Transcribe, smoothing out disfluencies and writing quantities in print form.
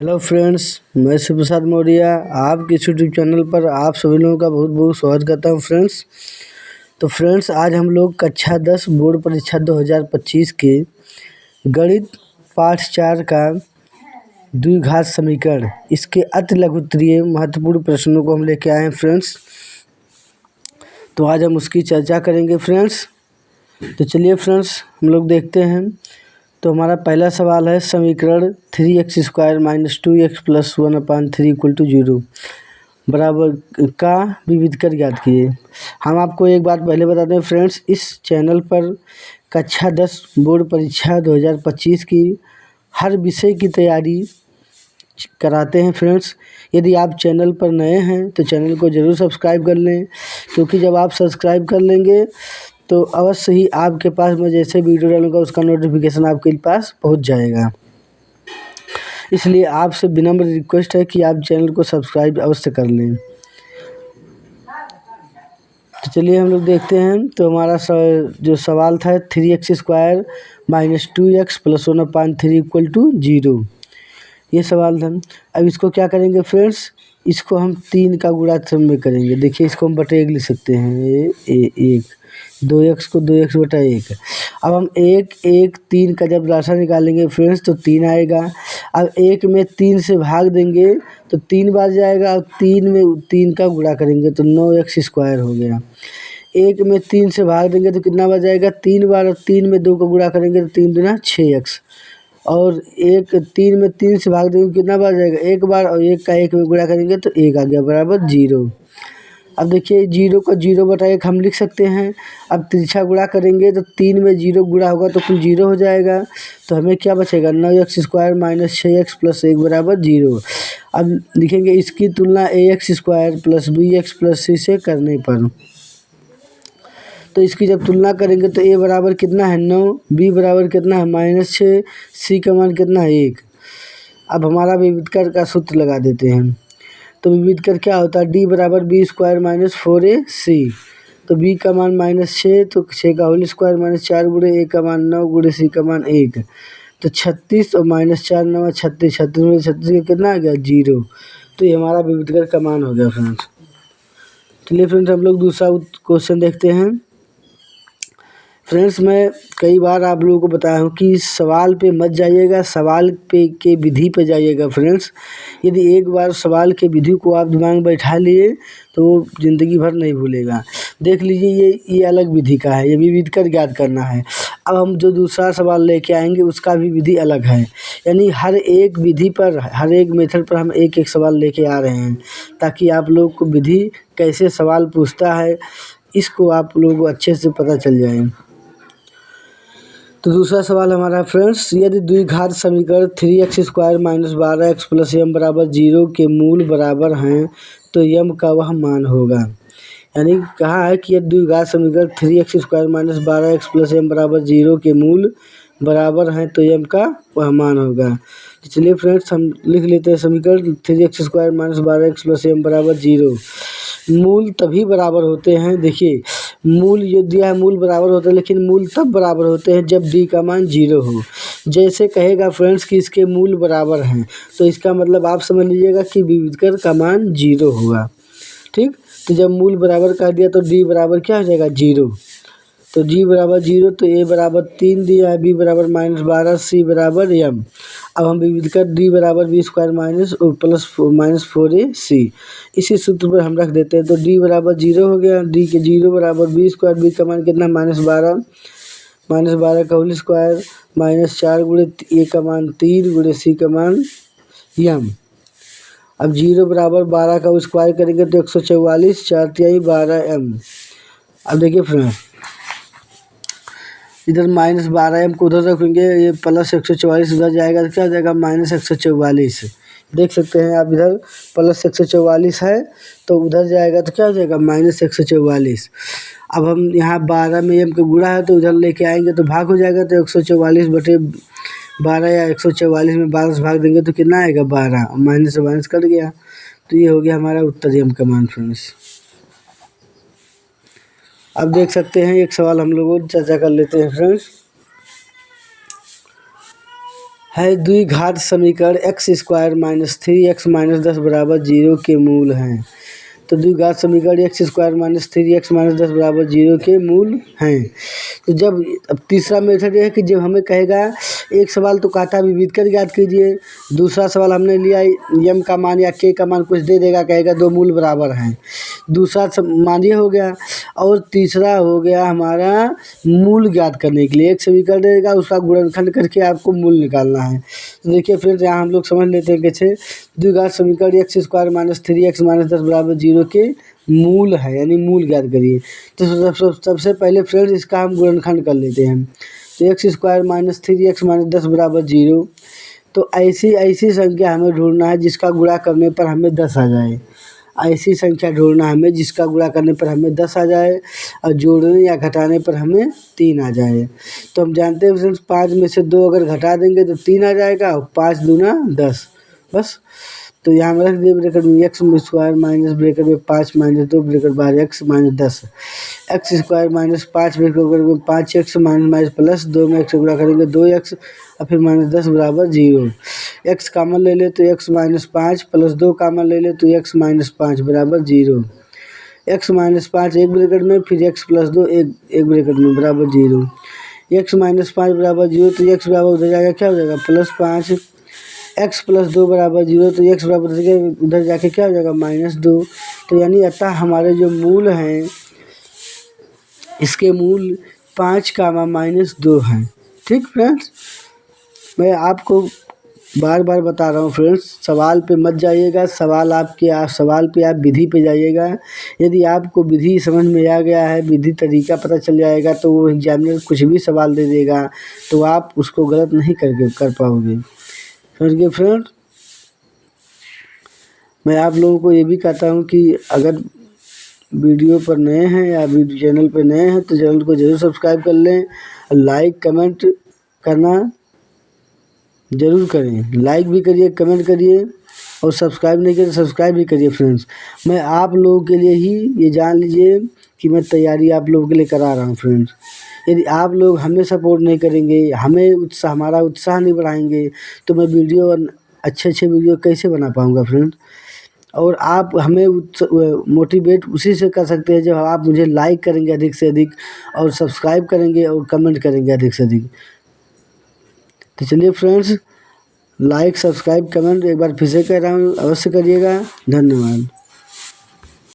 Hello friends, मैं शिव प्रसाद मौर्य आपके इस यूट्यूब चैनल पर आप सभी लोगों का बहुत बहुत स्वागत करता हूं फ्रेंड्स। तो फ्रेंड्स, आज हम लोग कक्षा 10 बोर्ड परीक्षा 2025 के गणित पाठ 4 का द्विघात समीकरण इसके अति लघुत्तरीय महत्वपूर्ण प्रश्नों को हम लेके आए हैं फ्रेंड्स। तो आज हम उसकी चर्चा करेंगे फ्रेंड्स। तो चलिए फ्रेंड्स, हम लोग देखते हैं। तो हमारा पहला सवाल है, समीकरण 3x² - 2x + 1/3 = 0 बराबर का विविधकर ज्ञात कीजिए। हम आपको एक बात पहले बता दें फ्रेंड्स, इस चैनल पर कक्षा 10 बोर्ड परीक्षा 2025 की हर विषय की तैयारी कराते हैं फ्रेंड्स। यदि आप चैनल पर नए हैं तो चैनल को ज़रूर सब्सक्राइब कर लें, क्योंकि जब आप सब्सक्राइब कर लेंगे तो अवश्य ही आपके पास मैं जैसे वीडियो डालूंगा उसका नोटिफिकेशन आपके पास पहुंच जाएगा। इसलिए आपसे विनम्र रिक्वेस्ट है कि आप चैनल को सब्सक्राइब अवश्य कर लें। तो चलिए हम लोग देखते हैं। तो हमारा जो सवाल था 3x² - 2x + 1/3 = 0, ये सवाल था। अब इसको क्या करेंगे फ्रेंड्स, इसको हम 3 का गुणा में करेंगे। देखिए, इसको हम बटे 1 लिख सकते हैं, 1 2x को 2x बटा 1। अब हम 3 का जब राशा निकालेंगे फ्रेंड्स तो 3 आएगा। अब 1 में 3 से भाग देंगे तो 3 बार जाएगा। अब 3 में 3 का गुणा करेंगे तो 9x² हो गया। 1 में 3 से भाग देंगे तो कितना बार जाएगा, 3 बार। और 3 में 2 का गुणा करेंगे तो 3 दूना 6x। और 3 में 3 से भाग देंगे कितना बार जाएगा, 1 बार। और 1 का 1 में गुणा करेंगे तो 1 आ गया बराबर 0। अब देखिए, 0 का 0 बटा 1 हम लिख सकते हैं। अब तिरछा गुणा करेंगे तो 3 में 0 गुणा होगा तो कुल 0 हो जाएगा। तो हमें क्या बचेगा, 9x² - 6x + 1 बराबर 0। अब लिखेंगे इसकी तुलना ax² + bx + c से करने पर। तो इसकी जब तुलना करेंगे तो a बराबर कितना है 9, b बराबर कितना है -6, c का मान कितना है 1। अब हमारा विविधकर का सूत्र लगा देते हैं। तो विविधकर क्या होता है, d बराबर b² - 4ac। तो b का मान -6, तो 6 का होल स्क्वायर -4 गुणे a का मान 9 गुणे c का मान 1। तो 36 और -4 9 36, 36 में 36 का कितना आ गया 0। तो ये हमारा विविधकर का मान हो गया फ्रेंड्स। चलिए फ्रेंड्स, हम लोग दूसरा क्वेश्चन देखते हैं। फ्रेंड्स, मैं कई बार आप लोगों को बताया हूँ कि सवाल पे मत जाइएगा, सवाल पे के विधि पे जाइएगा फ्रेंड्स। यदि एक बार सवाल के विधि को आप दिमाग में बैठा लिए तो वो ज़िंदगी भर नहीं भूलेगा। देख लीजिए, ये अलग विधि का है, ये विविधकर ज्ञात करना है। अब हम जो दूसरा सवाल लेके आएंगे उसका भी विधि अलग है। यानी हर एक विधि पर, हर एक मेथड पर हम एक एक सवाल लेके आ रहे हैं, ताकि आप लोग को विधि कैसे सवाल पूछता है इसको आप लोगों को अच्छे से पता चल जाए। तो दूसरा सवाल हमारा फ्रेंड्स, यदि द्विघात समीकरण 3x² - 12x + m बराबर 0 के मूल बराबर हैं तो m का वह मान होगा। यानी कहा है कि यदि द्विघात समीकरण 3x² - 12x + m बराबर 0 के मूल बराबर हैं तो m का वह मान होगा। तो चलिए फ्रेंड्स, हम लिख लेते हैं समीकरण 3x² - 12x + m बराबर 0। मूल तभी बराबर होते हैं, देखिए मूल जो दिया है मूल बराबर होते हैं, लेकिन मूल तब बराबर होते हैं जब d का मान 0 हो। जैसे कहेगा फ्रेंड्स कि इसके मूल बराबर हैं, तो इसका मतलब आप समझ लीजिएगा कि विविधकर का मान 0 होगा। ठीक, तो जब मूल बराबर कर दिया तो d बराबर क्या हो जाएगा 0। तो g बराबर 0, तो a बराबर 3 दिया है, b बराबर -12, c बराबर m। अब हम विविधकर d बराबर b² + -4ac इसी सूत्र पर हम रख देते हैं। तो d बराबर 0 हो गया, d के 0 बराबर b², b का मान कितना -12, -12 का होल स्क्वायर -4 गुणे a का मान 3 गुणे c का मान m। अब 0 बराबर 12 का स्क्वायर करेंगे तो 144, 4 × 12m। अब देखिए फ्रेंड्स, इधर -12m को उधर रखेंगे, ये +144 उधर जाएगा तो क्या हो जाएगा -144। देख सकते हैं आप, इधर +144 है तो उधर जाएगा तो क्या हो जाएगा -144। अब हम यहाँ 12 में m का गुणा है तो उधर लेके आएंगे तो भाग हो जाएगा। तो 144/12 या 144 में 12 से भाग देंगे तो कितना आएगा 12, माइनस से माइनस कट गया। तो ये हो गया हमारा उत्तर m का मान फ्रेंड्स। अब देख सकते हैं एक सवाल हम लोग चर्चा कर लेते हैं फ्रेंड्स। है द्विघात समीकरण x square minus 3x minus 10 बराबर 0 के मूल हैं। तो द्विघात समीकरण x square minus 3x minus 10 बराबर 0 के मूल हैं। तो जब अब तीसरा मेथड ये है कि जब हमें कहेगा, एक सवाल तो कहता है विविध कर ज्ञात कीजिए, दूसरा सवाल हमने लिया यम का मान या के का मान कुछ दे देगा, कहेगा दो मूल बराबर हैं। दूसरा मान ये हो गया, और तीसरा हो गया हमारा मूल ज्ञात करने के लिए एक समीकरण देगा, उसका गुणनखंड करके आपको मूल निकालना है। तो देखिए फ्रेंड्स, यहाँ हम लोग समझ लेते हैं कैसे। द्विघात समीकरण x square minus 3x minus 10 बराबर 0 के मूल है, यानी मूल ज्ञात करिए। तो सबसे पहले फ्रेंड्स इसका हम गुणनखंड कर लेते हैं। तो x square minus 3x minus 10 बराबर 0। तो ऐसी संख्या हमें ढूंढना है जिसका गुणा करने पर हमें 10 आ जाए। ऐसी संख्या ढूंढना है हमें जिसका गुणा करने पर हमें 10 आ जाए और जोड़ने या घटाने पर हमें 3 आ जाए। तो हम जानते हैं फ्रेंड्स, 5 में से 2 अगर घटा देंगे तो 3 आ जाएगा, और 5 दूना 10 बस। तो यहाँ में रख दिए ब्रैकेट में एक्स स्क्वायर माइनस ब्रैकेट में 5 माइनस 2 ब्रैकेट बाहर x minus 10, x square minus 5 bracket में 5x माइनस प्लस 2 में एक्स गुणा करेंगे 2x और फिर माइनस 10 बराबर 0। एक्स कामन ले ले तो एक्स माइनस 5 प्लस 2 कामन ले ले तो एक्स माइनस 5 बराबर 0। एक्स माइनस 5 एक ब्रैकेट में, फिर एक्स प्लस 2 एक ब्रैकेट में बराबर 0। एक्स माइनस 5 बराबर 0, तो एक्स बराबर उधर जाएगा क्या हो जाएगा +5। एक्स प्लस 2 बराबर 0, तो एक्स बराबर उधर जाके क्या हो जाएगा -2। तो यानी अतः हमारे जो मूल हैं, इसके मूल 5 -2 हैं। ठीक फ्रेंड्स, मैं आपको बार बार बता रहा हूँ फ्रेंड्स, सवाल पे मत जाइएगा, सवाल पे आप विधि पे जाइएगा। यदि आपको विधि समझ में आ गया है, विधि तरीका पता चल जाएगा, तो वो एग्जामिनर कुछ भी सवाल दे देगा तो आप उसको गलत नहीं कर पाओगे। समझ गए फ्रेंड। मैं आप लोगों को ये भी कहता हूँ कि अगर वीडियो पर नए हैं या वीडियो चैनल पर नए हैं तो चैनल को ज़रूर सब्सक्राइब कर लें, लाइक कमेंट करना ज़रूर करें। लाइक भी करिए, कमेंट करिए, और सब्सक्राइब नहीं करिए सब्सक्राइब भी करिए फ्रेंड्स। मैं आप लोगों के लिए ही ये जान लीजिए कि मैं तैयारी आप लोगों के लिए करा रहा हूँ फ्रेंड्स। यदि आप लोग हमें सपोर्ट नहीं करेंगे, हमारा उत्साह नहीं बढ़ाएंगे, तो मैं अच्छे वीडियो कैसे बना पाऊँगा फ्रेंड्स। और आप हमें मोटिवेट उसी से कर सकते हैं जब आप मुझे लाइक करेंगे अधिक से अधिक, और सब्सक्राइब करेंगे और कमेंट करेंगे अधिक से अधिक। तो चलिए फ्रेंड्स, लाइक सब्सक्राइब कमेंट एक बार फिर से कह रहा हूँ, अवश्य करिएगा। धन्यवाद।